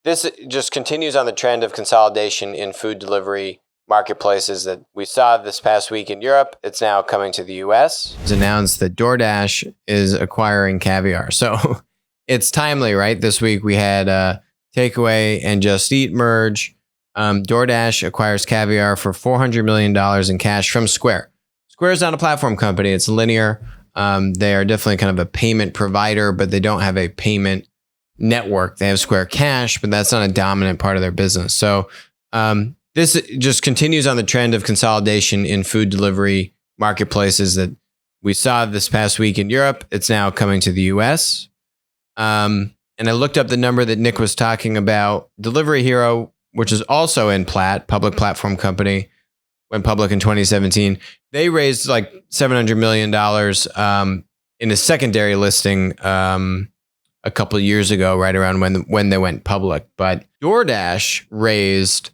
This just continues on the trend of consolidation in food delivery marketplaces that we saw this past week in Europe. It's now coming to the US. It's announced that DoorDash is acquiring Caviar. So it's timely, right? This week we had Takeaway and Just Eat merge. DoorDash acquires Caviar for $400 million in cash from Square. Square is not a platform company. It's linear. They are definitely kind of a payment provider, but they don't have a payment network. They have Square Cash, but that's not a dominant part of their business. So this just continues on the trend of consolidation in food delivery marketplaces that we saw this past week in Europe. It's now coming to the US. And I looked up the number that Nick was talking about. Delivery Hero, which is also in public platform company, went public in 2017. They raised like $700 million in a secondary listing a couple of years ago, right around when they went public. But DoorDash raised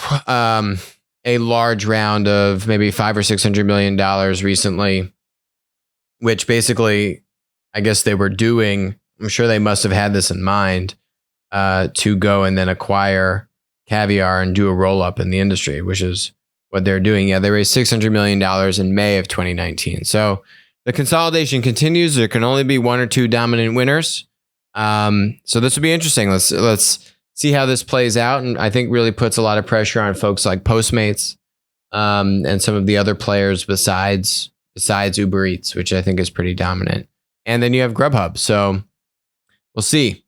a large round of maybe $500 or $600 million recently, which basically, I guess they were doing. I'm sure they must have had this in mind to go and then acquire Caviar and do a roll up in the industry, which is what they're doing. Yeah, they raised $600 million in May of 2019. So the consolidation continues. There can only be one or two dominant winners. So this will be interesting. Let's see how this plays out, and I think really puts a lot of pressure on folks like Postmates and some of the other players besides Uber Eats, which I think is pretty dominant. And then you have Grubhub. So we'll see.